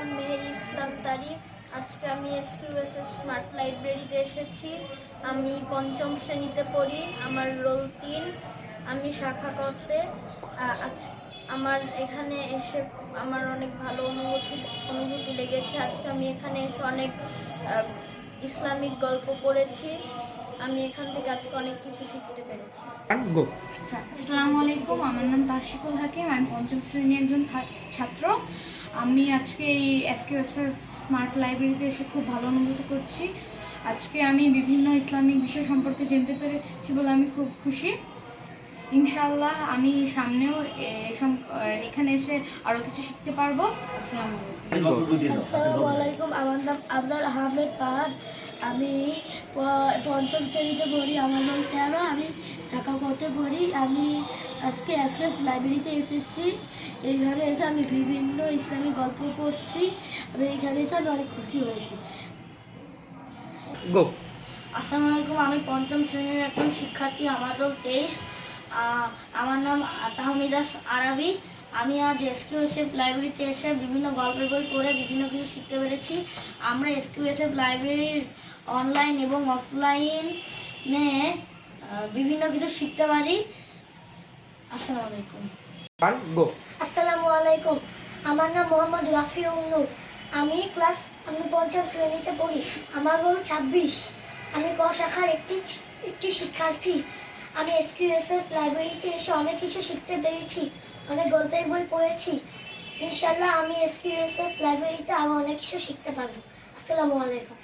মোহাম্মদ মেহের ইসলাম তারিফ। আজকে আমি এসকিউএসএফ স্মার্ট লাইব্রেরিতে এসেছি। আমি পঞ্চম শ্রেণীতে পড়ি, আমার রোল 3। আমি শাখা করতে আমার এখানে এসে আমার অনেক ভালো অনুভূতি লেগেছে। আজকে আমি এখানে এসে অনেক ইসলামিক গল্প পড়েছি। আমি এখান থেকে আজকে অনেক কিছু শিখতে পেরেছি। আসসালামু আলাইকুম, আমার নাম তাশিকুল হাকিম, আমি পঞ্চম শ্রেণীর একজন ছাত্র। আমি আজকে এই এসকিউএসএফ স্মার্ট লাইব্রেরিতে এসে খুব ভালো অনুভূতি করছি। আজকে আমি বিভিন্ন ইসলামিক বিষয় সম্পর্কে জানতে পেরেছি বলে আমি খুব খুশি। ইনশাআল্লাহ আমি সামনেও এখানে এসে আরও কিছু শিখতে পারবো। আসসালামু আলাইকুম, আমার নাম আবরার আহমেদ ফাহাদ। আমি পঞ্চম শ্রেণীতে পড়ি, আমার নাম 13। আমি শাখাপথে পড়ি। আমি আজকে লাইব্রেরিতে এসেছি। এইখানে এসে আমি বিভিন্ন ইসলামিক গল্প পড়ছি। আমি এইখানে এসে আমি অনেক খুশি হয়েছি। আসসালামু আলাইকুম, আমি পঞ্চম শ্রেণীর একজন শিক্ষার্থী, আমার রোল 23। আমার নাম তাহমিদাস আরাবি। আমি আজ এসকিউএসএফ লাইব্রেরিতে এসে বিভিন্ন গল্পের বই পড়ে বিভিন্ন কিছু শিখতে পেরেছি। আমরা এসকিউএসএফ লাইব্রেরির অনলাইন এবং অফলাইনে বিভিন্ন কিছু শিখতে পারি। আসসালামু আলাইকুম। আসসালামু আলাইকুম, আমার নাম মোহাম্মদ রাফিউল। আমি পঞ্চম শ্রেণীতে পড়ি, আমার রোল 26। আমি ক শাখার একটি শিক্ষার্থী। আমি এসকিউএসএফ লাইব্রেরিতে এসে অনেক কিছু শিখতে পেরেছি, অনেক গল্পের বই পড়েছি। ইনশাআল্লাহ আমি এসকিউএসএফ লাইব্রেরিতে আরও অনেক কিছু শিখতে পারবো। আসসালামু আলাইকুম।